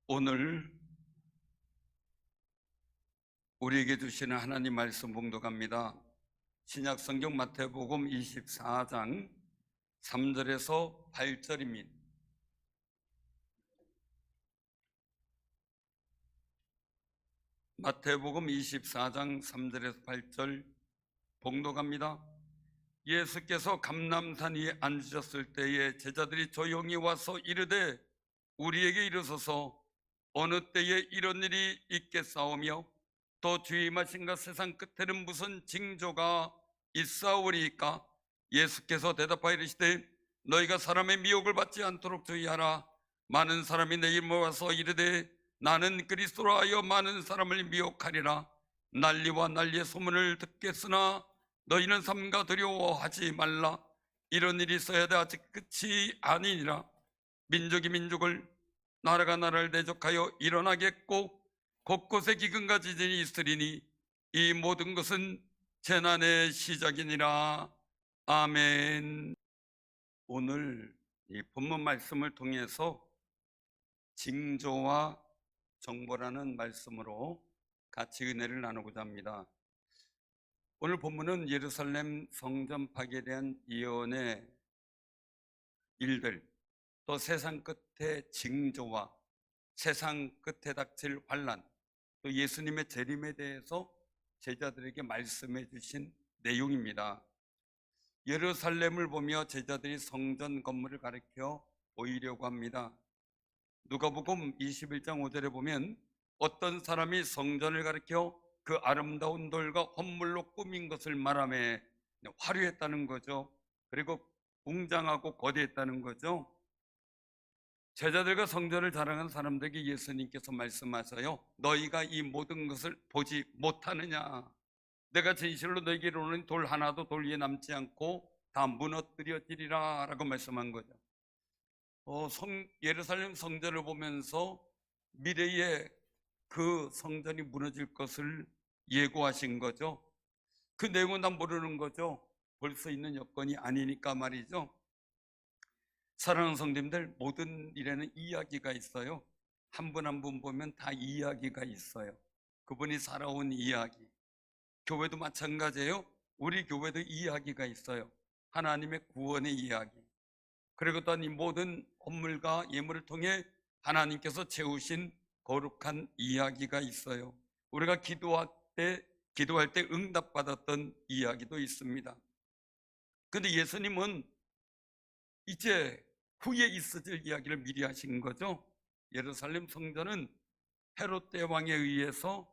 오늘 우리에게 주시는 하나님 말씀 봉독합니다. 신약 성경 마태복음 24장 3절에서 8절입니다. 마태복음 24장 3절에서 8절 봉독합니다. 예수께서 감람산 위에 앉으셨을 때에 제자들이 조용히 와서 이르되 우리에게 이르소서 어느 때에 이런 일이 있겠사오며 또 주의 말씀과 세상 끝에는 무슨 징조가 있사오리이까? 예수께서 대답하여 이르시되 너희가 사람의 미혹을 받지 않도록 주의하라. 많은 사람이 내 이름으로 와서 이르되 나는 그리스도라 하여 많은 사람을 미혹하리라. 난리와 난리의 소문을 듣겠으나 너희는 삼가 두려워하지 말라. 이런 일이 있어야 돼 아직 끝이 아니니라. 민족이 민족을 나라가 나라를 대적하여 일어나겠고 곳곳에 기근과 지진이 있으리니 이 모든 것은 재난의 시작이니라. 아멘. 오늘 이 본문 말씀을 통해서 징조와 정보라는 말씀으로 같이 은혜를 나누고자 합니다. 오늘 본문은 예루살렘 성전 파괴에 대한 예언의 일들, 또 세상 끝의 징조와 세상 끝에 닥칠 환난, 또 예수님의 재림에 대해서 제자들에게 말씀해 주신 내용입니다. 예루살렘을 보며 제자들이 성전 건물을 가리켜 보이려고 합니다. 누가복음 21장 5절에 보면 어떤 사람이 성전을 가리켜 그 아름다운 돌과 헌물로 꾸민 것을 말하며 화려했다는 거죠. 그리고 웅장하고 거대했다는 거죠. 제자들과 성전을 자랑하는 사람들에게 예수님께서 말씀하셔요. 너희가 이 모든 것을 보지 못하느냐? 내가 진실로 너희에게 이르노니 돌 하나도 돌 위에 남지 않고 다 무너뜨려지리라 라고 말씀한 거죠. 예루살렘 성전을 보면서 미래에 그 성전이 무너질 것을 예고하신 거죠. 그 내용은 다 모르는 거죠. 볼 수 있는 여건이 아니니까 말이죠. 사랑하는 성도님들, 모든 일에는 이야기가 있어요. 한 분 한 분 보면 다 이야기가 있어요. 그분이 살아온 이야기. 교회도 마찬가지예요. 우리 교회도 이야기가 있어요. 하나님의 구원의 이야기. 그리고 또한 이 모든 건물과 예물을 통해 하나님께서 채우신 거룩한 이야기가 있어요. 우리가 기도할 때 응답받았던 이야기도 있습니다. 그런데 예수님은 이제 후에 있어질 이야기를 미리 하신 거죠. 예루살렘 성전은 헤롯 대왕에 의해서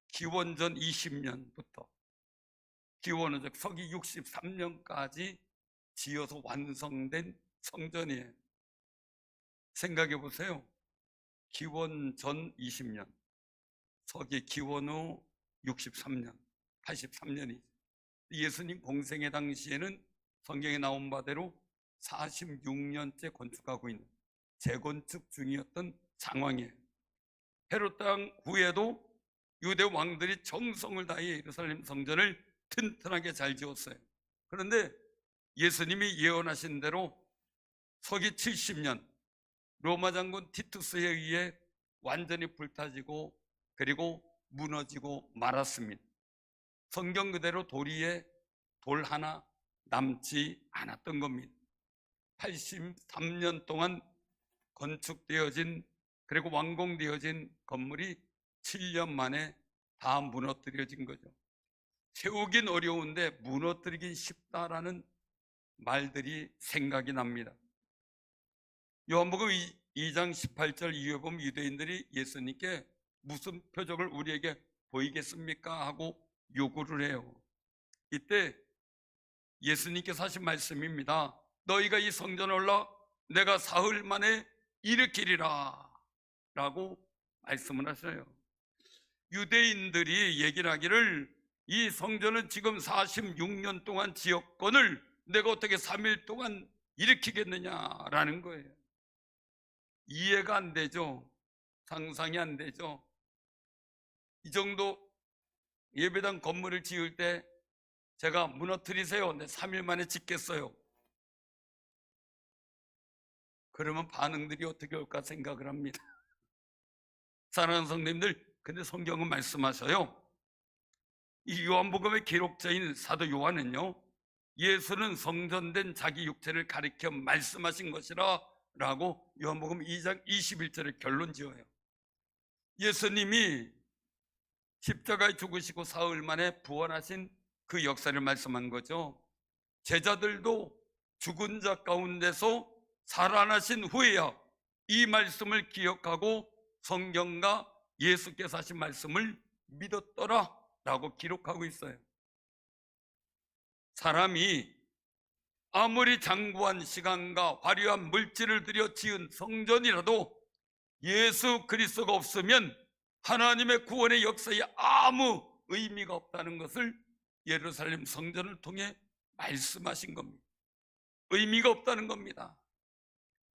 기원전 20년부터 기원은 즉 서기 63년까지 지어서 완성된 성전이에요. 생각해 보세요. 기원전 20년, 서기 기원 후 63년, 83년이죠. 예수님 공생의 당시에는 성경에 나온 바대로 46년째 건축하고 있는 재건축 중이었던 상황이에요. 헤롯 땅 후에도 유대 왕들이 정성을 다해 예루살렘 성전을 튼튼하게 잘 지었어요. 그런데 예수님이 예언하신 대로 서기 70년 로마 장군 티투스에 의해 완전히 불타지고 그리고 무너지고 말았습니다. 성경 그대로 돌 위에 돌 하나 남지 않았던 겁니다. 83년 동안 건축되어진 그리고 완공되어진 건물이 7년 만에 다 무너뜨려진 거죠. 세우긴 어려운데 무너뜨리긴 쉽다라는 말들이 생각이 납니다. 요한복음 2장 18절 이후에 보면 유대인들이 예수님께 무슨 표적을 우리에게 보이겠습니까? 하고 요구를 해요. 이때 예수님께서 하신 말씀입니다. 너희가 이 성전에 올라 내가 사흘 만에 일으키리라 라고 말씀을 하셔요. 유대인들이 얘기를 하기를 이 성전은 지금 46년 동안 지었건을 내가 어떻게 3일 동안 일으키겠느냐라는 거예요. 이해가 안 되죠. 상상이 안 되죠. 이 정도 예배당 건물을 지을 때 제가 무너뜨리세요. 네, 3일 만에 짓겠어요. 그러면 반응들이 어떻게 올까 생각을 합니다. 사랑하는 성도님들, 근데 성경은 말씀하셔요. 이 요한복음의 기록자인 사도 요한은요, 예수는 성전된 자기 육체를 가리켜 말씀하신 것이라 라고 요한복음 2장 21절에 결론 지어요. 예수님이 십자가에 죽으시고 사흘 만에 부활하신 그 역사를 말씀한 거죠. 제자들도 죽은 자 가운데서 살아나신 후에야 이 말씀을 기억하고 성경과 예수께서 하신 말씀을 믿었더라 라고 기록하고 있어요. 사람이 아무리 장구한 시간과 화려한 물질을 들여 지은 성전이라도 예수 그리스도가 없으면 하나님의 구원의 역사에 아무 의미가 없다는 것을 예루살렘 성전을 통해 말씀하신 겁니다. 의미가 없다는 겁니다.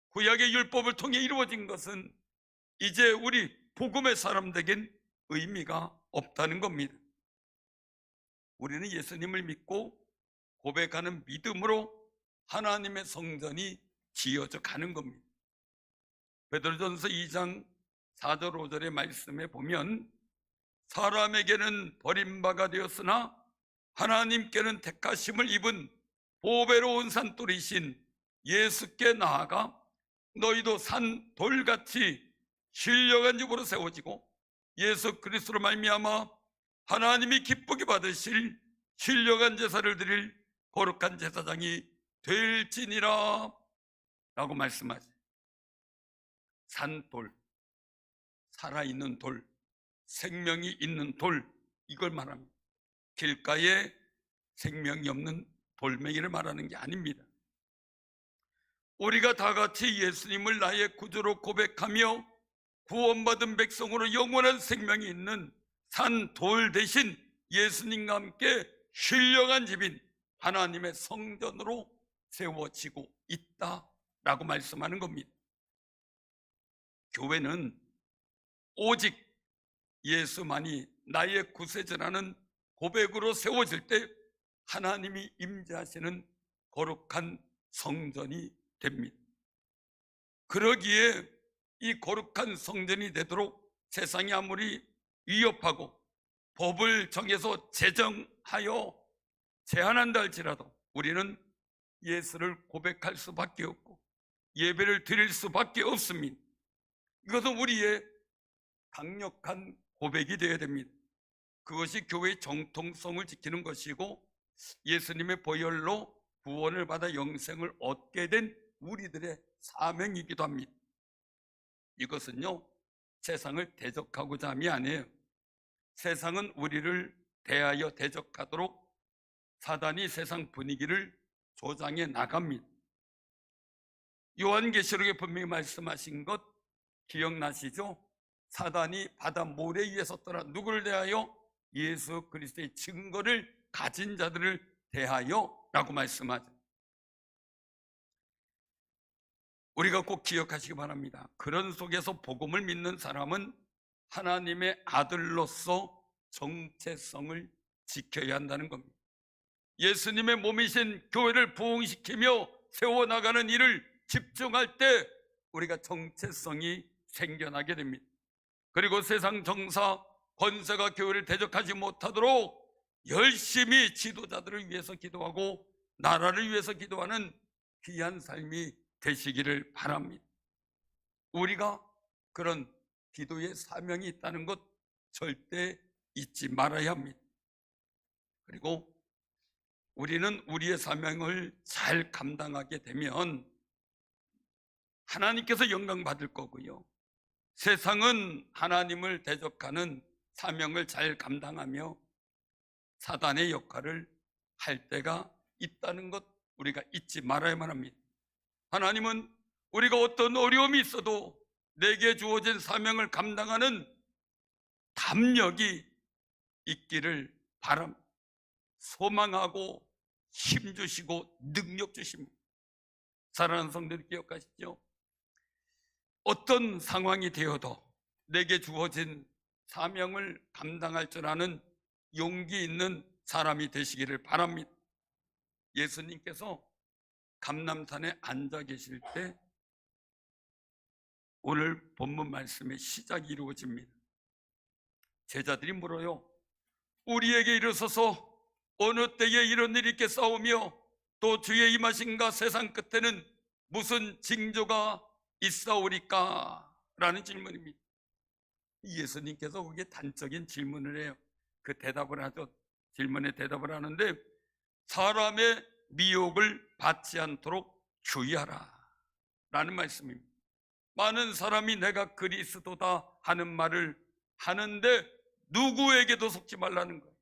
구약의 율법을 통해 이루어진 것은 이제 우리 복음의 사람들에겐 의미가 없다는 겁니다. 우리는 예수님을 믿고 고백하는 믿음으로 하나님의 성전이 지어져 가는 겁니다. 베드로전서 2장 4절 5절의 말씀에 보면 사람에게는 버림받아 되었으나 하나님께는 택하심을 입은 보배로운 산돌이신 예수께 나아가 너희도 산 돌같이 신령한 집으로 세워지고 예수 그리스도로 말미암아 하나님이 기쁘게 받으실 신령한 제사를 드릴 거룩한 제사장이 될지니라 라고 말씀하세요. 산돌, 살아있는 돌, 생명이 있는 돌, 이걸 말합니다. 길가에 생명이 없는 돌멩이를 말하는 게 아닙니다. 우리가 다 같이 예수님을 나의 구주로 고백하며 구원받은 백성으로 영원한 생명이 있는 산 돌 대신 예수님과 함께 신령한 집인 하나님의 성전으로 세워지고 있다라고 말씀하는 겁니다. 교회는 오직 예수만이 나의 구세주라는 고백으로 세워질 때 하나님이 임재하시는 거룩한 성전이 됩니다. 그러기에 이 거룩한 성전이 되도록 세상이 아무리 위협하고 법을 정해서 제정하여 제한한다 할지라도 우리는 예수를 고백할 수밖에 없고 예배를 드릴 수밖에 없습니다. 이것은 우리의 강력한 고백이 되어야 됩니다. 그것이 교회의 정통성을 지키는 것이고 예수님의 보혈로 구원을 받아 영생을 얻게 된 우리들의 사명이기도 합니다. 이것은요, 세상을 대적하고자 함이 아니에요. 세상은 우리를 대하여 대적하도록 사단이 세상 분위기를 조장해 나갑니다. 요한계시록에 분명히 말씀하신 것 기억나시죠? 사단이 바다 모래 위에 섰더라. 누구를 대하여? 예수 그리스도의 증거를 가진 자들을 대하여 라고 말씀하죠. 우리가 꼭 기억하시기 바랍니다. 그런 속에서 복음을 믿는 사람은 하나님의 아들로서 정체성을 지켜야 한다는 겁니다. 예수님의 몸이신 교회를 부흥시키며 세워나가는 일을 집중할 때 우리가 정체성이 생겨나게 됩니다. 그리고 세상 정사, 권세가 교회를 대적하지 못하도록 열심히 지도자들을 위해서 기도하고 나라를 위해서 기도하는 귀한 삶이 되시기를 바랍니다. 우리가 그런 기도의 사명이 있다는 것 절대 잊지 말아야 합니다. 그리고 우리는 우리의 사명을 잘 감당하게 되면 하나님께서 영광 받을 거고요, 세상은 하나님을 대적하는 사명을 잘 감당하며 사단의 역할을 할 때가 있다는 것 우리가 잊지 말아야만 합니다. 하나님은 우리가 어떤 어려움이 있어도 내게 주어진 사명을 감당하는 담력이 있기를 바랍니다. 소망하고 힘주시고 능력 주십니다. 사랑하는 성도들 기억하시죠? 어떤 상황이 되어도 내게 주어진 사명을 감당할 줄 아는 용기 있는 사람이 되시기를 바랍니다. 예수님께서 감람산에 앉아 계실 때 오늘 본문 말씀의 시작이 이루어집니다. 제자들이 물어요. 우리에게 일어서서 어느 때에 이런 일이 있겠사오며 또 주의 임하신가 세상 끝에는 무슨 징조가 있사오리까? 라는 질문입니다. 예수님께서 그게 단적인 질문을 해요. 그 대답을 하죠. 질문에 대답을 하는데 사람의 미혹을 받지 않도록 주의하라 라는 말씀입니다. 많은 사람이 내가 그리스도다 하는 말을 하는데 누구에게도 속지 말라는 거예요.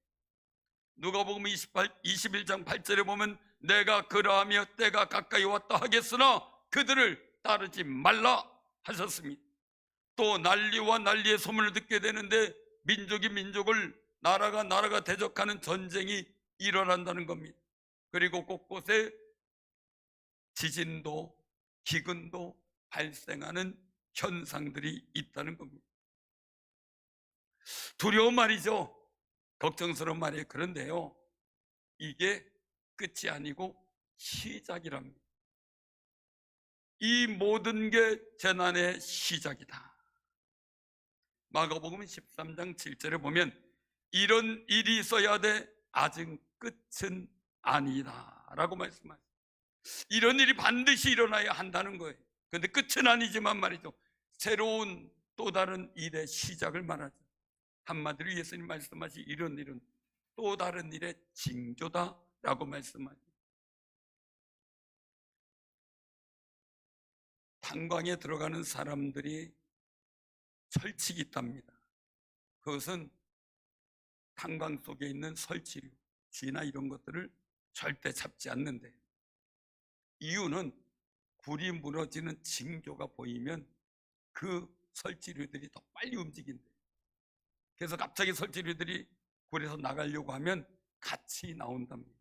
누가복음 21장 8절에 보면 내가 그러하며 때가 가까이 왔다 하겠으나 그들을 따르지 말라 하셨습니다. 또 난리와 난리의 소문을 듣게 되는데 민족이 민족을 나라가 나라가 대적하는 전쟁이 일어난다는 겁니다. 그리고 곳곳에 지진도 기근도 발생하는 현상들이 있다는 겁니다. 두려운 말이죠. 걱정스러운 말이에요. 그런데요, 이게 끝이 아니고 시작이랍니다. 이 모든 게 재난의 시작이다. 마가복음 13장 7절에 보면 이런 일이 있어야 돼 아직 끝은 아니다 라고 말씀하세요. 이런 일이 반드시 일어나야 한다는 거예요. 그런데 끝은 아니지만 말이죠, 새로운 또 다른 일의 시작을 말하죠. 한마디로 예수님 말씀하신 이런 일은 또 다른 일의 징조다라고 말씀하죠. 탄광에 들어가는 사람들이 철칙이 있답니다. 그것은 탄광 속에 있는 설치류, 쥐나 이런 것들을 절대 잡지 않는데, 이유는 굴이 무너지는 징조가 보이면 그 설치류들이 더 빨리 움직인대. 그래서 갑자기 설치류들이 굴에서 나가려고 하면 같이 나온답니다.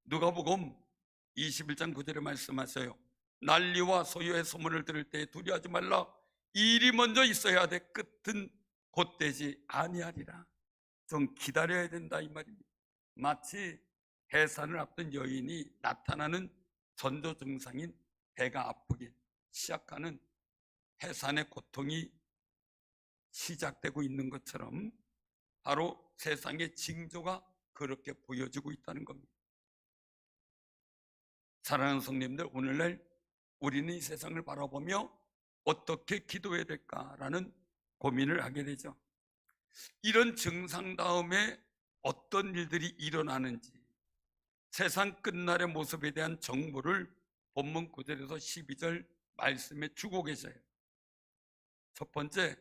누가복음 21장 9절에 말씀하세요. 난리와 소요의 소문을 들을 때 두려워하지 말라. 이 일이 먼저 있어야 돼 끝은 곧되지 아니하리라. 좀 기다려야 된다 이 말입니다. 마치 해산을 앞둔 여인이 나타나는 전조 증상인 배가 아프기 시작하는 해산의 고통이 시작되고 있는 것처럼 바로 세상의 징조가 그렇게 보여지고 있다는 겁니다. 사랑하는 성도님들, 오늘날 우리는 이 세상을 바라보며 어떻게 기도해야 될까라는 고민을 하게 되죠. 이런 증상 다음에 어떤 일들이 일어나는지, 세상 끝날의 모습에 대한 정보를 본문 9절에서 12절 말씀에 주고 계셔요. 첫 번째,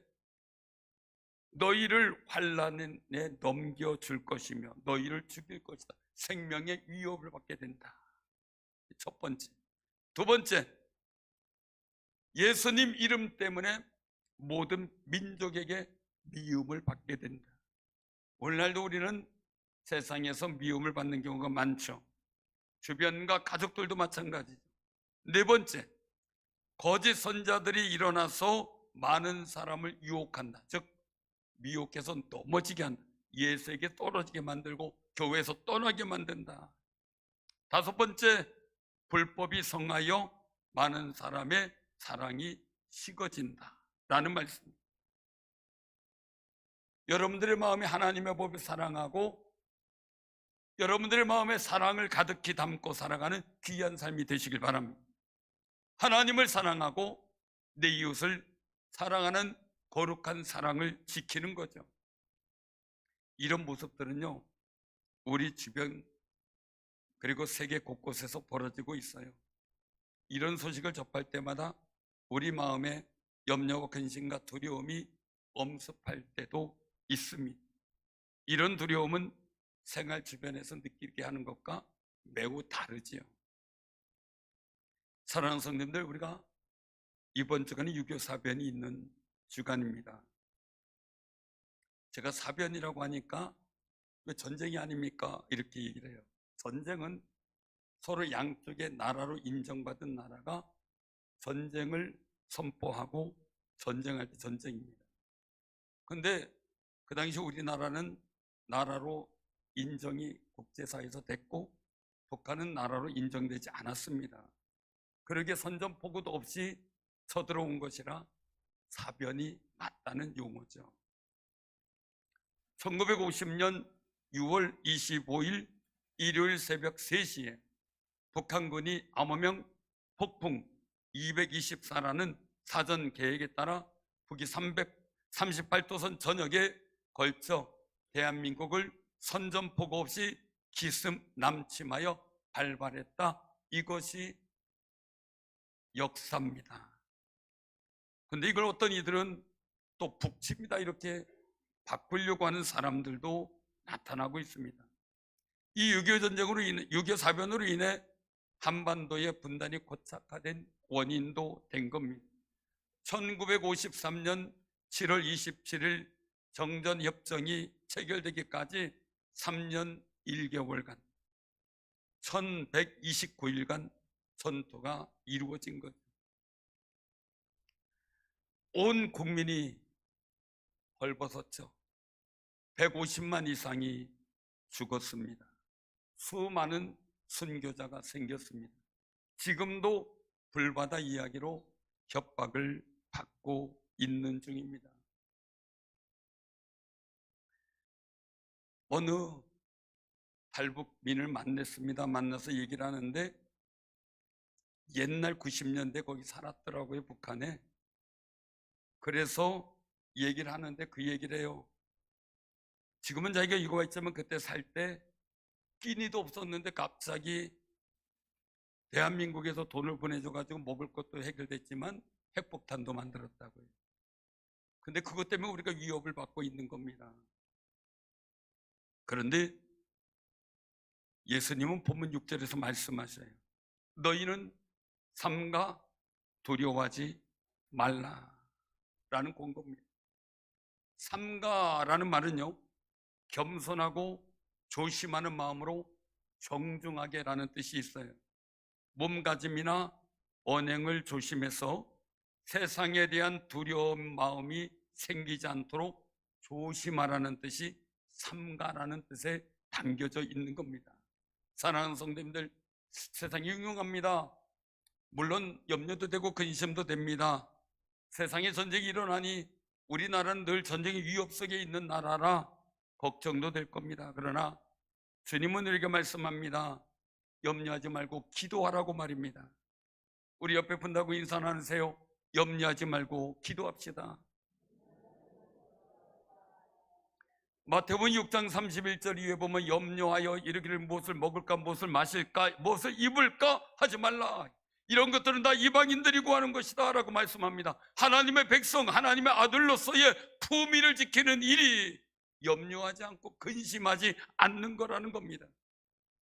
너희를 환난에 넘겨줄 것이며 너희를 죽일 것이다. 생명의 위협을 받게 된다. 첫 번째. 두 번째, 예수님 이름 때문에 모든 민족에게 미움을 받게 된다. 오늘날도 우리는 세상에서 미움을 받는 경우가 많죠. 주변과 가족들도 마찬가지죠. 네 번째, 거짓 선자들이 일어나서 많은 사람을 유혹한다. 즉 미혹해서 넘어지게 한다. 예수에게 떨어지게 만들고 교회에서 떠나게 만든다. 다섯 번째, 불법이 성하여 많은 사람의 사랑이 식어진다 라는 말씀입니다. 여러분들의 마음에 하나님의 법을 사랑하고 여러분들의 마음에 사랑을 가득히 담고 살아가는 귀한 삶이 되시길 바랍니다. 하나님을 사랑하고 내 이웃을 사랑하는 거룩한 사랑을 지키는 거죠. 이런 모습들은요, 우리 주변 그리고 세계 곳곳에서 벌어지고 있어요. 이런 소식을 접할 때마다 우리 마음에 염려와 근심과 두려움이 엄습할 때도 있습니다. 이런 두려움은 생활 주변에서 느끼게 하는 것과 매우 다르지요. 사랑하는 성도님들, 우리가 이번 주간에 유교 사변이 있는 주간입니다. 제가 사변이라고 하니까 왜 전쟁이 아닙니까? 이렇게 얘기를 해요. 전쟁은 서로 양쪽의 나라로 인정받은 나라가 전쟁을 선포하고 전쟁할 때 전쟁입니다. 그런데 그 당시 우리나라는 나라로 인정이 국제사회에서 됐고 북한은 나라로 인정되지 않았습니다. 그러게 선전포고도 없이 쳐들어온 것이라 사변이 맞다는 용어죠. 1950년 6월 25일 일요일 새벽 3시에 북한군이 암호명 폭풍 224라는 사전 계획에 따라 북위 338도선 전역에 걸쳐 대한민국을 선전포고 없이 기습남침하여 발발했다. 이것이 역사입니다. 근데 이걸 어떤 이들은 또 북치입니다 이렇게 바꾸려고 하는 사람들도 나타나고 있습니다. 이 6.25 전쟁으로 인해, 6.25 사변으로 인해 한반도의 분단이 고착화된 원인도 된 겁니다. 1953년 7월 27일 정전협정이 체결되기까지 3년 1개월간 1129일간 전투가 이루어진 거죠. 온 국민이 벌벗었죠. 150만 이상이 죽었습니다. 수많은 순교자가 생겼습니다. 지금도 불바다 이야기로 협박을 받고 있는 중입니다. 어느 탈북민을 만났습니다. 만나서 얘기를 하는데 옛날 90년대 거기 살았더라고요, 북한에. 그래서 얘기를 하는데 그 얘기를 해요. 지금은 자기가 이거가 있지만 그때 살 때 끼니도 없었는데 갑자기 대한민국에서 돈을 보내줘가지고 먹을 것도 해결됐지만 핵폭탄도 만들었다고요. 근데 그것 때문에 우리가 위협을 받고 있는 겁니다. 그런데 예수님은 본문 6절에서 말씀하셔요. 너희는 삼가 두려워하지 말라라는 권고입니다. 삼가라는 말은요, 겸손하고 조심하는 마음으로 정중하게라는 뜻이 있어요. 몸가짐이나 언행을 조심해서 세상에 대한 두려운 마음이 생기지 않도록 조심하라는 뜻이 삼가라는 뜻에 담겨져 있는 겁니다. 사랑하는 성도님들, 세상이 흉흉합니다. 물론 염려도 되고 근심도 됩니다. 세상에 전쟁이 일어나니 우리나라는 늘 전쟁의 위협 속에 있는 나라라 걱정도 될 겁니다. 그러나 주님은 우리에게 말씀합니다. 염려하지 말고 기도하라고 말입니다. 우리 옆에 분하고 인사 나누세요. 염려하지 말고 기도합시다. 마태복음 6장 31절 이후에 보면 염려하여 이르기를 무엇을 먹을까, 무엇을 마실까, 무엇을 입을까 하지 말라. 이런 것들은 다 이방인들이 구하는 것이다 라고 말씀합니다. 하나님의 백성, 하나님의 아들로서의 품위를 지키는 일이 염려하지 않고 근심하지 않는 거라는 겁니다.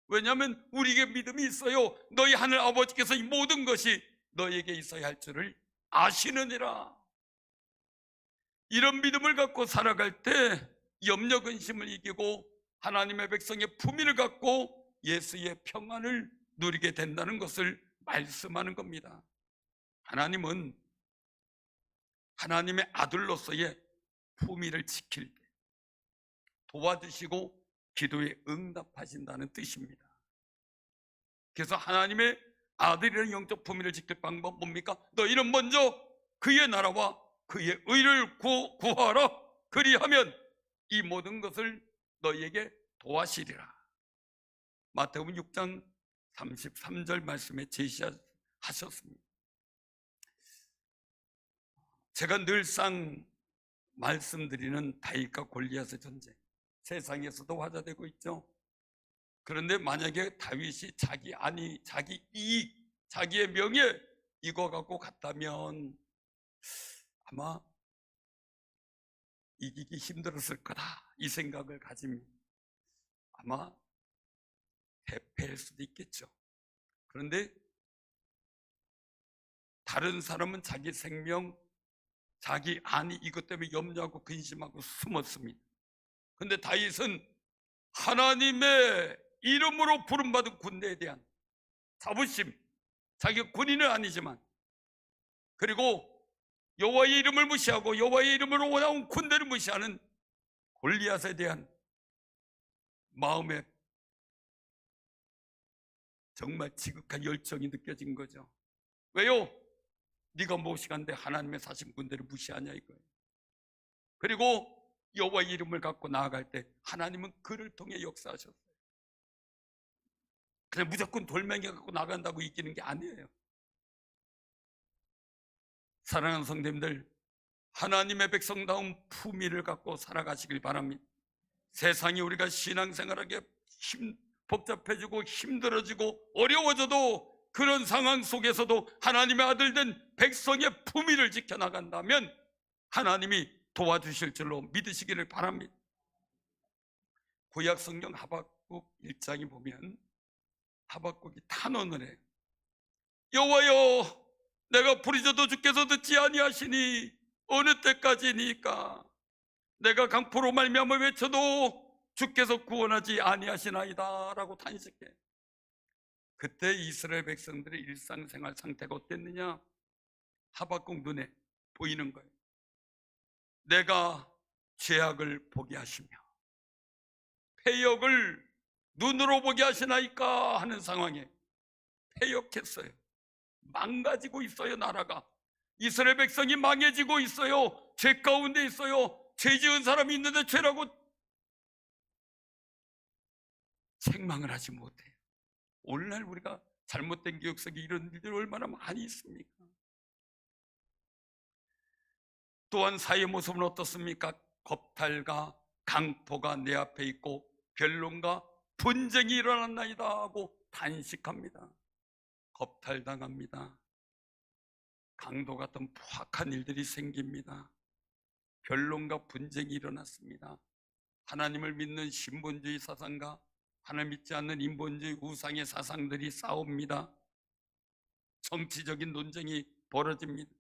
왜냐하면 우리에게 믿음이 있어요. 너희 하늘 아버지께서 이 모든 것이 너에게 있어야 할 줄을 아시느니라. 이런 믿음을 갖고 살아갈 때 염려 근심을 이기고 하나님의 백성의 품위를 갖고 예수의 평안을 누리게 된다는 것을 말씀하는 겁니다. 하나님은 하나님의 아들로서의 품위를 지킬 때 도와주시고 기도에 응답하신다는 뜻입니다. 그래서 하나님의 아들이라는 영적 품위를 지킬 방법 뭡니까? 너희는 먼저 그의 나라와 그의 의를 구하라. 그리하면 이 모든 것을 너희에게 도와시리라. 마태복음 6장 33절 말씀에 제시하셨습니다. 제가 늘상 말씀드리는 다윗과 골리앗의 전쟁, 세상에서도 화제되고 있죠. 그런데 만약에 다윗이 자기 이익, 자기의 명예 이거 갖고 갔다면 아마 이기기 힘들었을 거다 이 생각을 가집니다. 아마 패배할 수도 있겠죠. 그런데 다른 사람은 자기 생명, 자기 안위 이것 때문에 염려하고 근심하고 숨었습니다. 그런데 다윗은 하나님의 이름으로 부름받은 군대에 대한 자부심, 자기 군인은 아니지만 그리고 여호와의 이름을 무시하고 여호와의 이름으로 나온 군대를 무시하는 골리앗에 대한 마음에 정말 지극한 열정이 느껴진 거죠. 왜요? 네가 무엇이간데 하나님의 사신분들을 무시하냐 이거예요. 그리고 여호와의 이름을 갖고 나아갈 때 하나님은 그를 통해 역사하셨어요. 그냥 무조건 돌멩이 갖고 나간다고 이기는 게 아니에요. 사랑하는 성도님들, 하나님의 백성다운 품위를 갖고 살아가시길 바랍니다. 세상이 우리가 신앙생활하기에 복잡해지고 힘들어지고 어려워져도 그런 상황 속에서도 하나님의 아들된 백성의 품위를 지켜나간다면 하나님이 도와주실 줄로 믿으시기를 바랍니다. 구약 성경 하박국 1장에 보면 하박국이 탄원을 해요. 여호와여, 내가 부르짖어도 주께서 듣지 아니하시니 어느 때까지니까? 내가 강포로 말미암아 외쳐도 주께서 구원하지 아니하시나이다 라고 탄식해. 그때 이스라엘 백성들의 일상생활 상태가 어땠느냐? 하박국 눈에 보이는 거예요. 내가 죄악을 보게 하시며 패역을 눈으로 보게 하시나이까 하는 상황에 패역했어요. 망가지고 있어요. 나라가, 이스라엘 백성이 망해지고 있어요. 죄 가운데 있어요. 죄 지은 사람이 있는데 죄라고 책망을 하지 못해요. 오늘날 우리가 잘못된 기억 속에 이런 일들이 얼마나 많이 있습니까? 또한 사회의 모습은 어떻습니까? 겁탈과 강포가 내 앞에 있고 변론과 분쟁이 일어났나이다 하고 단식합니다. 겁탈당합니다. 강도 같은 포악한 일들이 생깁니다. 변론과 분쟁이 일어났습니다. 하나님을 믿는 신본주의 사상과 하나님 믿지 않는 인본주의 우상의 사상들이 싸웁니다. 정치적인 논쟁이 벌어집니다.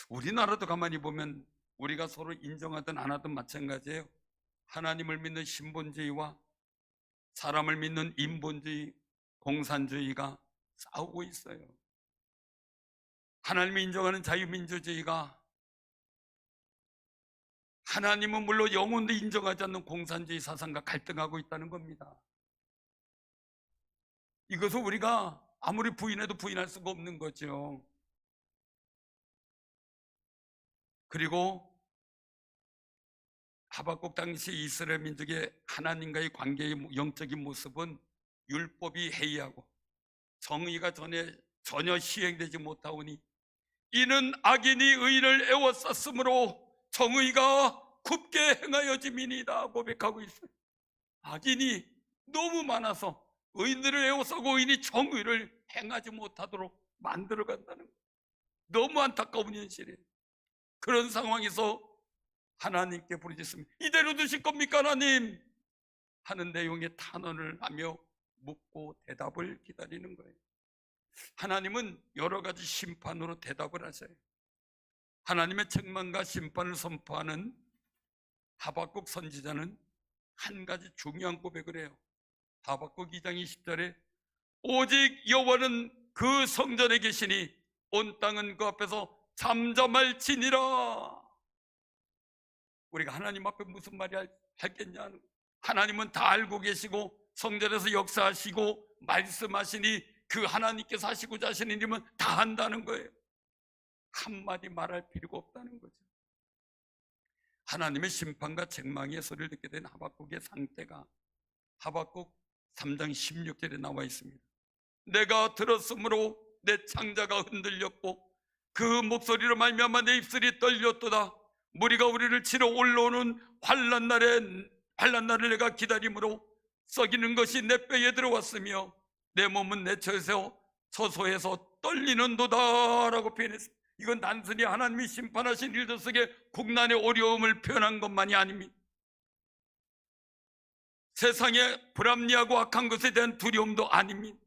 우리나라도 가만히 보면 우리가 서로 인정하든 안 하든 마찬가지예요. 하나님을 믿는 신본주의와 사람을 믿는 인본주의, 공산주의가 싸우고 있어요. 하나님이 인정하는 자유민주주의가 하나님은 물론 영혼도 인정하지 않는 공산주의 사상과 갈등하고 있다는 겁니다. 이것을 우리가 아무리 부인해도 부인할 수가 없는 거죠. 그리고 하박국 당시 이스라엘 민족의 하나님과의 관계의 영적인 모습은 율법이 해이하고 정의가 전혀 시행되지 못하오니 이는 악인이 의인을 애워쌌으므로 정의가 굽게 행하여짐이니이다 고백하고 있어요. 악인이 너무 많아서 의인들을 애워싸고 의인이 정의를 행하지 못하도록 만들어간다는 거예요. 너무 안타까운 현실이에요. 그런 상황에서 하나님께 부르짖습니다. 이대로 두실 겁니까 하나님? 하는 내용의 탄원을 하며 묻고 대답을 기다리는 거예요. 하나님은 여러 가지 심판으로 대답을 하세요. 하나님의 책망과 심판을 선포하는 하박국 선지자는 한 가지 중요한 고백을 해요. 하박국 2장 20절에 오직 여호와는 그 성전에 계시니 온 땅은 그 앞에서 잠잠할지니라. 우리가 하나님 앞에 무슨 말이 할겠냐? 하나님은 다 알고 계시고 성전에서 역사하시고 말씀하시니 그 하나님께서 하시고자 하시는 일은 다 한다는 거예요. 한마디 말할 필요가 없다는 거죠. 하나님의 심판과 책망의 소리를 듣게 된 하박국의 상태가 하박국 3장 16절에 나와 있습니다. 내가 들었으므로 내 창자가 흔들렸고 그 목소리로 말미암아 내 입술이 떨렸도다. 무리가 우리를 치러 올라오는 환난 날을 내가 기다림으로 썩이는 것이 내 뼈에 들어왔으며 내 몸은 내 처에서 서서해서 떨리는도다 라고 표현했습니다. 이건 단순히 하나님이 심판하신 일들 속에 국난의 어려움을 표현한 것만이 아닙니다. 세상의 불합리하고 악한 것에 대한 두려움도 아닙니다.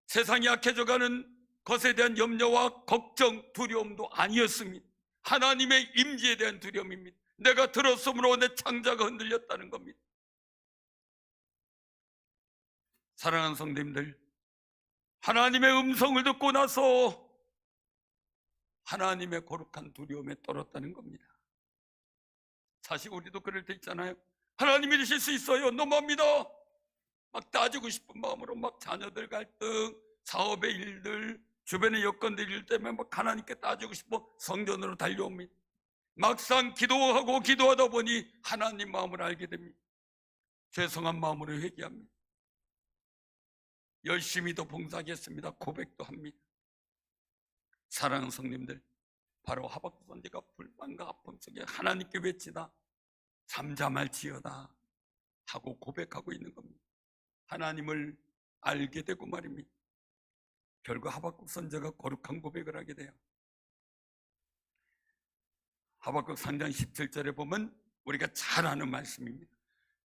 세상이 약해져가는 것에 대한 염려와 걱정, 두려움도 아니었습니다. 하나님의 임재에 대한 두려움입니다. 내가 들었으므로 내 창자가 흔들렸다는 겁니다. 사랑하는 성도님들, 하나님의 음성을 듣고 나서 하나님의 거룩한 두려움에 떨었다는 겁니다. 사실 우리도 그럴 때 있잖아요. 하나님이 이러실 수 있어요. 너무합니다. 막 따지고 싶은 마음으로 막 자녀들 갈등, 사업의 일들, 주변의 여건들 일 때문에 막 하나님께 따지고 싶어 성전으로 달려옵니다. 막상 기도하고 기도하다 보니 하나님 마음을 알게 됩니다. 죄송한 마음으로 회개합니다. 열심히 더 봉사하겠습니다. 고백도 합니다. 사랑하는 성님들, 바로 하박국 선지가 불만과 아픔 속에 하나님께 외치다 잠잠할지어다 하고 고백하고 있는 겁니다. 하나님을 알게 되고 말입니다. 결국 하박국 선지가 거룩한 고백을 하게 돼요. 하박국 3장 17절에 보면 우리가 잘 아는 말씀입니다.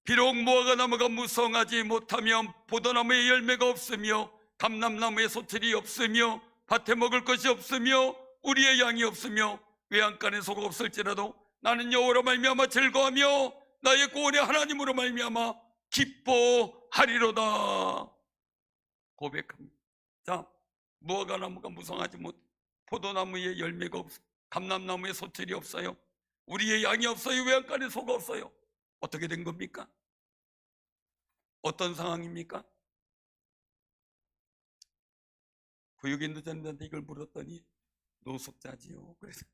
비록 무화과 나무가 무성하지 못하며 포도나무에 열매가 없으며 감람나무에 소출이 없으며 밭에 먹을 것이 없으며 우리의 양이 없으며 외양간에 소가 없을지라도 나는 여호와로 말미암아 즐거워하며 나의 구원의 하나님으로 말미암아 기뻐하리로다 고백합니다. 자, 무화과 나무가 무성하지 못, 포도나무에 열매가 없어, 감람나무에 소출이 없어요, 우리의 양이 없어요, 외양간에 소가 없어요. 어떻게 된 겁니까? 어떤 상황입니까? 구역인도 전도한테 이걸 물었더니 노숙자지요. 그래서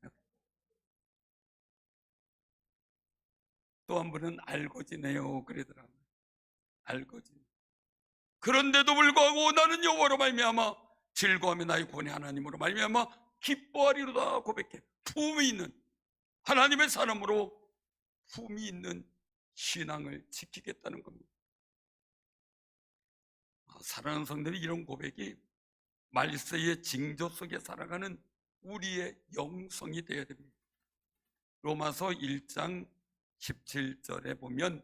또 한 분은 알거지네요. 그러더라고요. 알거지. 그런데도 불구하고 나는 여호와로 말미암아 즐거워하며 나의 구원의 하나님으로 말미암아 기뻐하리로다 고백해. 품이 있는 하나님의 사람으로 품이 있는 신앙을 지키겠다는 겁니다. 사랑하는 성도들이 이런 고백이 말세의 징조 속에 살아가는 우리의 영성이 되어야 됩니다. 로마서 1장 17절에 보면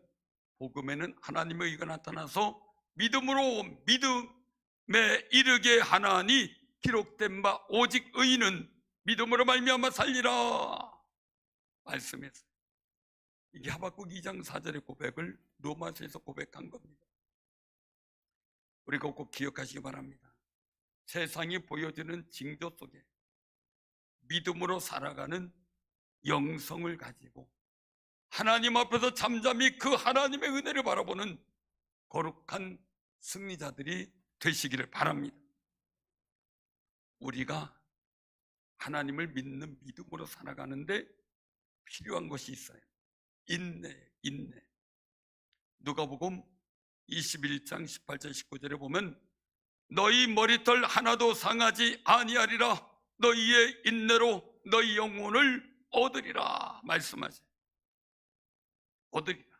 복음에는 하나님의 의가 나타나서 믿음으로 믿음에 이르게 하나니 기록된 바 오직 의인은 믿음으로 말미암아 살리라 말씀했어요. 이게 하박국 2장 4절의 고백을 로마서에서 고백한 겁니다. 우리가 꼭 기억하시기 바랍니다. 세상이 보여주는 징조 속에 믿음으로 살아가는 영성을 가지고 하나님 앞에서 잠잠히 그 하나님의 은혜를 바라보는 거룩한 승리자들이 되시기를 바랍니다. 우리가 하나님을 믿는 믿음으로 살아가는데 필요한 것이 있어요. 인내. 누가복음 21장 18절 19절에 보면 너희 머리털 하나도 상하지 아니하리라 너희의 인내로 너희 영혼을 얻으리라 말씀하세요. 얻으리라.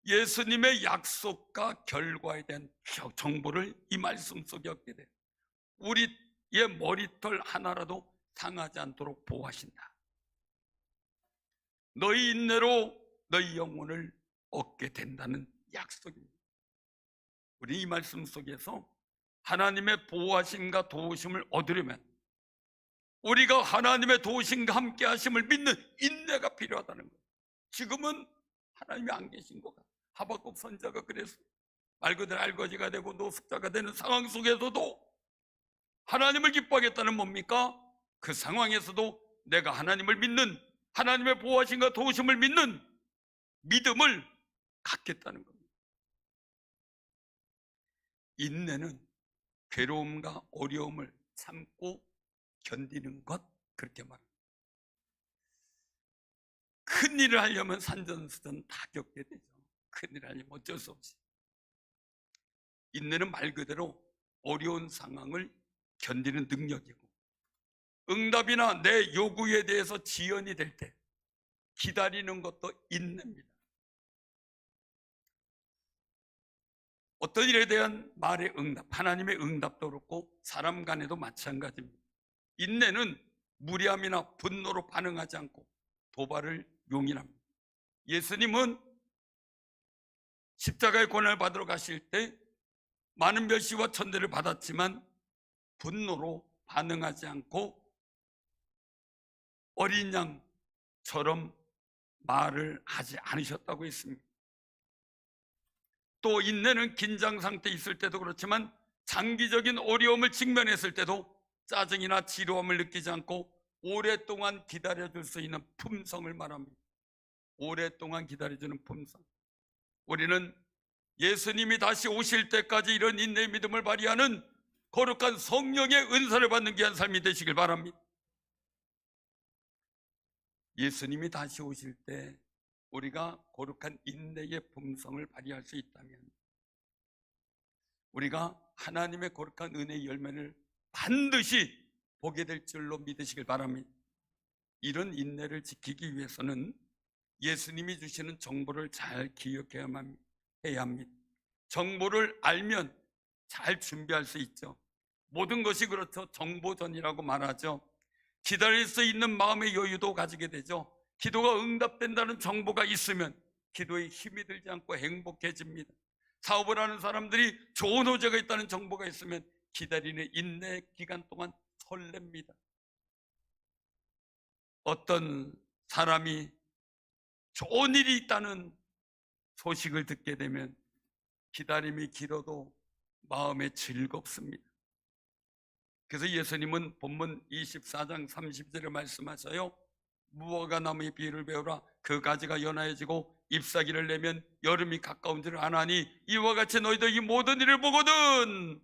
예수님의 약속과 결과에 대한 정보를 이 말씀 속에 얻게 돼요. 우리의 머리털 하나라도 상하지 않도록 보호하신다. 너희 인내로 너희 영혼을 얻게 된다는 약속입니다. 우리 이 말씀 속에서 하나님의 보호하심과 도우심을 얻으려면 우리가 하나님의 도우심과 함께 하심을 믿는 인내가 필요하다는 거예요. 지금은 하나님이 안 계신 것 같아요. 하박국 선지자가 그래서 말 그대로 알거지가 되고 노숙자가 되는 상황 속에서도 하나님을 기뻐하겠다는 뭡니까? 그 상황에서도 내가 하나님을 믿는 하나님의 보호하심과 도우심을 믿는 믿음을 갖겠다는 겁니다. 인내는 괴로움과 어려움을 참고 견디는 것, 그렇게 말합니다. 큰 일을 하려면 산전수전 다 겪게 되죠. 큰 일을 하려면 어쩔 수 없이. 인내는 말 그대로 어려운 상황을 견디는 능력이고 응답이나 내 요구에 대해서 지연이 될 때 기다리는 것도 인내입니다. 어떤 일에 대한 말의 응답, 하나님의 응답도 그렇고 사람 간에도 마찬가지입니다. 인내는 무리함이나 분노로 반응하지 않고 도발을 용인합니다. 예수님은 십자가의 고난을 받으러 가실 때 많은 멸시와 천대를 받았지만 분노로 반응하지 않고 어린 양처럼 말을 하지 않으셨다고 했습니다. 또 인내는 긴장 상태에 있을 때도 그렇지만 장기적인 어려움을 직면했을 때도 짜증이나 지루함을 느끼지 않고 오랫동안 기다려줄 수 있는 품성을 말합니다. 오랫동안 기다려주는 품성. 우리는 예수님이 다시 오실 때까지 이런 인내의 믿음을 발휘하는 거룩한 성령의 은사를 받는 귀한 삶이 되시길 바랍니다. 예수님이 다시 오실 때 우리가 거룩한 인내의 품성을 발휘할 수 있다면 우리가 하나님의 거룩한 은혜의 열매를 반드시 보게 될 줄로 믿으시길 바랍니다. 이런 인내를 지키기 위해서는 예수님이 주시는 정보를 잘 기억해야만 해야 합니다. 정보를 알면 잘 준비할 수 있죠. 모든 것이 그렇죠. 정보전이라고 말하죠. 기다릴 수 있는 마음의 여유도 가지게 되죠. 기도가 응답된다는 정보가 있으면 기도에 힘이 들지 않고 행복해집니다. 사업을 하는 사람들이 좋은 호재가 있다는 정보가 있으면 기다리는 인내 기간 동안 설렙니다. 어떤 사람이 좋은 일이 있다는 소식을 듣게 되면 기다림이 길어도 마음에 즐겁습니다. 그래서 예수님은 본문 24장 30절에 말씀하셔요. 무화과 나무의 비유를 배우라. 그 가지가 연하여지고 잎사귀를 내면 여름이 가까운 줄 아나니 이와 같이 너희도 이 모든 일을 보거든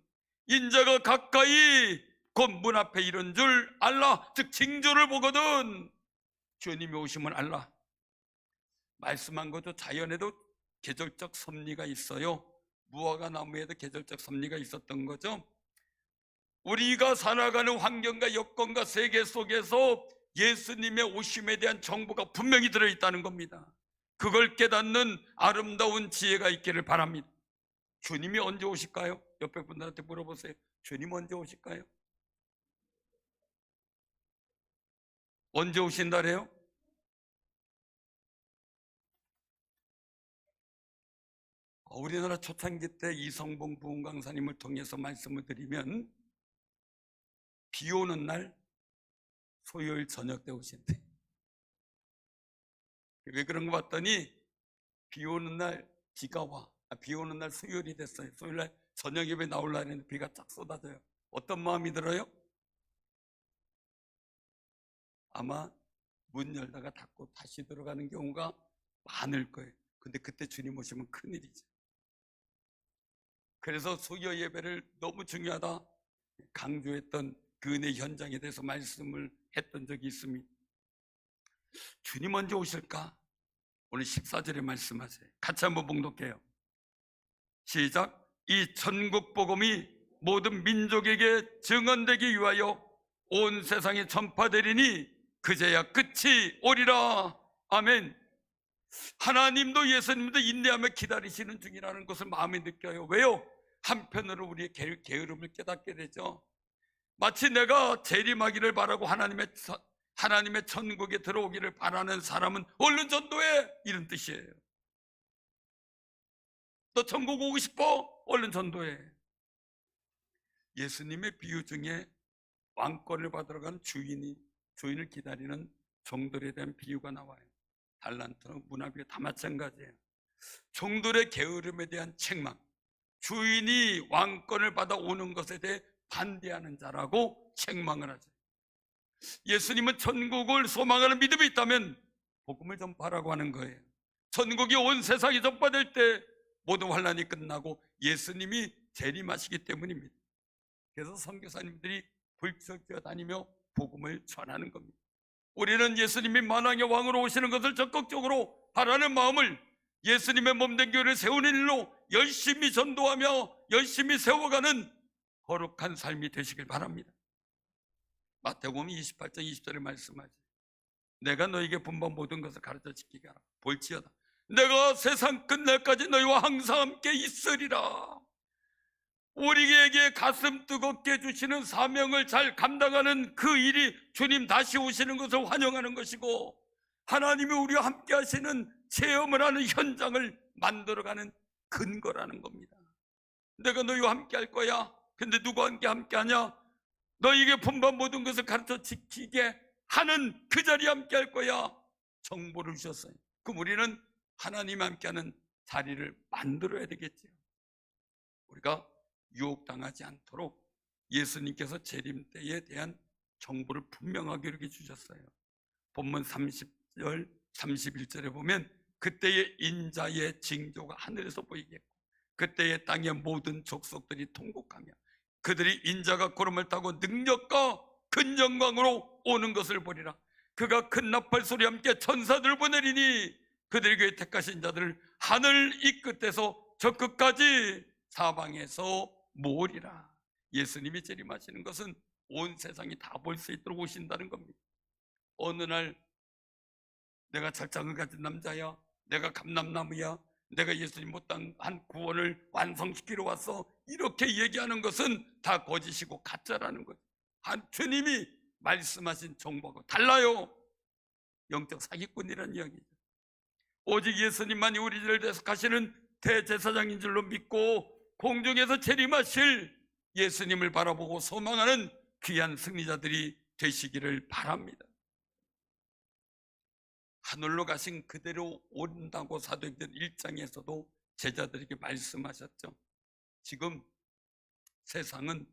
인자가 가까이 곧 문 앞에 이른 줄 알라. 즉 징조를 보거든 주님이 오심을 알라. 말씀한 것도 자연에도 계절적 섭리가 있어요. 무화과 나무에도 계절적 섭리가 있었던 거죠. 우리가 살아가는 환경과 여건과 세계 속에서 예수님의 오심에 대한 정보가 분명히 들어있다는 겁니다. 그걸 깨닫는 아름다운 지혜가 있기를 바랍니다. 주님이 언제 오실까요? 옆에 분들한테 물어보세요. 주님 언제 오실까요? 언제 오신다래요? 우리나라 초창기 때 이성봉 부흥강사님을 통해서 말씀을 드리면 비 오는 날 수요일 저녁 때 오신대. 왜 그런 거 봤더니 비 오는 날 비가 와. 비 오는 날 수요일이 됐어요. 수요일 날 저녁 예배 나오려고 했는데 비가 쫙 쏟아져요. 어떤 마음이 들어요? 아마 문 열다가 닫고 다시 들어가는 경우가 많을 거예요. 근데 그때 주님 오시면 큰일이죠. 그래서 수요 예배를 너무 중요하다 강조했던 그 은혜 현장에 대해서 말씀을 했던 적이 있습니다. 주님 언제 오실까? 오늘 14절에 말씀하세요. 같이 한번 봉독해요. 시작. 이 천국 복음이 모든 민족에게 증언되기 위하여 온 세상에 전파되리니 그제야 끝이 오리라. 아멘. 하나님도 예수님도 인내하며 기다리시는 중이라는 것을 마음에 느껴요. 왜요? 한편으로 우리의 게으름을 깨닫게 되죠. 마치 내가 재림하기를 바라고 하나님의 천국에 들어오기를 바라는 사람은 얼른 전도해, 이런 뜻이에요. 너 천국 오고 싶어? 얼른 전도해. 예수님의 비유 중에 왕권을 받으러 간 주인을 기다리는 종들에 대한 비유가 나와요. 달란트나 문화비유 다 마찬가지예요. 종들의 게으름에 대한 책망, 주인이 왕권을 받아 오는 것에 대해 반대하는 자라고 책망을 하죠. 예수님은 천국을 소망하는 믿음이 있다면 복음을 전파하라고 하는 거예요. 천국이 온 세상에 전파될 때 모든 환난이 끝나고 예수님이 재림하시기 때문입니다. 그래서 선교사님들이 불철 뛰어다니며 복음을 전하는 겁니다. 우리는 예수님이 만왕의 왕으로 오시는 것을 적극적으로 바라는 마음을 예수님의 몸된 교회를 세우는 일로 열심히 전도하며 열심히 세워가는 거룩한 삶이 되시길 바랍니다. 마태복음 28장 20절에 말씀하죠. 내가 너에게 분반 모든 것을 가르쳐 지키게 하라. 볼지어다 내가 세상 끝날까지 너희와 항상 함께 있으리라. 우리에게 가슴 뜨겁게 주시는 사명을 잘 감당하는 그 일이 주님 다시 오시는 것을 환영하는 것이고, 하나님이 우리와 함께 하시는 체험을 하는 현장을 만들어가는 근거라는 겁니다. 내가 너희와 함께 할 거야. 근데 누구와 함께 하냐? 너희에게 분반 모든 것을 가르쳐 지키게 하는 그 자리에 함께 할 거야. 정보를 주셨어요. 그럼 우리는 하나님 함께하는 자리를 만들어야 되겠죠. 우리가 유혹당하지 않도록 예수님께서 재림 때에 대한 정보를 분명하게 이렇게 주셨어요. 본문 30절 31절에 보면 그때의 인자의 징조가 하늘에서 보이겠고 그때의 땅의 모든 족속들이 통곡하며 그들이 인자가 구름을 타고 능력과 큰 영광으로 오는 것을 보리라. 그가 큰 나팔 소리와 함께 천사들을 보내리니 그들에게 택하신 자들을 하늘 이 끝에서 저 끝까지 사방에서 모으리라. 예수님이 재림하시는 것은 온 세상이 다 볼 수 있도록 오신다는 겁니다. 어느 날 내가 철장을 가진 남자야, 내가 감람나무야, 내가 예수님 못한 구원을 완성시키러 왔어, 이렇게 얘기하는 것은 다 거짓이고 가짜라는 거죠. 주님이 말씀하신 정보하고 달라요. 영적 사기꾼이라는 이야기죠. 오직 예수님만이 우리들을 대속하시는 대제사장인 줄로 믿고 공중에서 재림하실 예수님을 바라보고 소망하는 귀한 승리자들이 되시기를 바랍니다. 하늘로 가신 그대로 온다고 사도행전 1장에서도 제자들에게 말씀하셨죠. 지금 세상은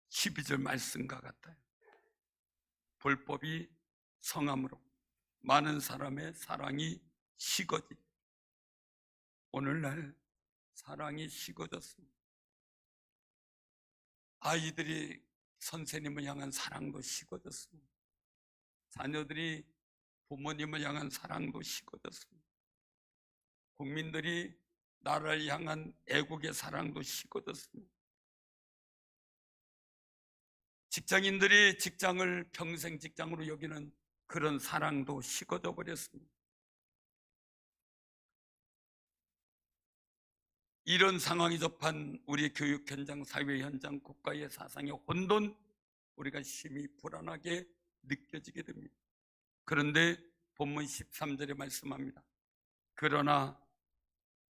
12절 말씀과 같아요. 불법이 성함으로 많은 사람의 사랑이 식어지. 오늘날 사랑이 식어졌습니다. 아이들이 선생님을 향한 사랑도 식어졌습니다. 자녀들이 부모님을 향한 사랑도 식어졌습니다. 국민들이 나라를 향한 애국의 사랑도 식어졌습니다. 직장인들이 직장을 평생 직장으로 여기는 그런 사랑도 식어져 버렸습니다. 이런 상황이 접한 우리 교육 현장, 사회 현장, 국가의 사상의 혼돈, 우리가 심히 불안하게 느껴지게 됩니다. 그런데 본문 13절에 말씀합니다. 그러나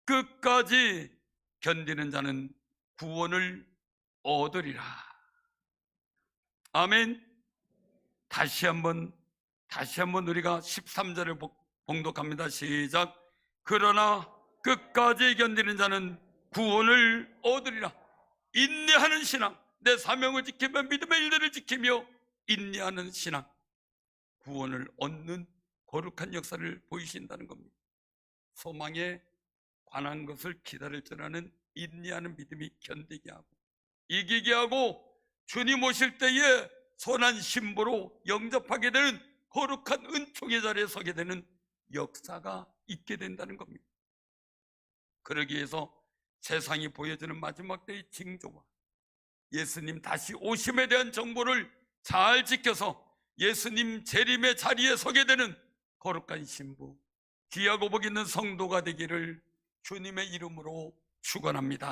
끝까지 견디는 자는 구원을 얻으리라. 아멘. 다시 한번 우리가 13절을 봉독합니다. 시작. 그러나 끝까지 견디는 자는 구원을 얻으리라. 인내하는 신앙, 내 사명을 지키며 믿음의 일들을 지키며 인내하는 신앙, 구원을 얻는 거룩한 역사를 보이신다는 겁니다. 소망에 관한 것을 기다릴 줄 아는 인내하는 믿음이 견디게 하고 이기게 하고 주님 오실 때에 선한 신부로 영접하게 되는 거룩한 은총의 자리에 서게 되는 역사가 있게 된다는 겁니다. 그러기 위해서 세상이 보여주는 마지막 때의 징조와 예수님 다시 오심에 대한 정보를 잘 지켜서 예수님 재림의 자리에 서게 되는 거룩한 신부, 귀하고 복 있는 성도가 되기를 주님의 이름으로 축원합니다.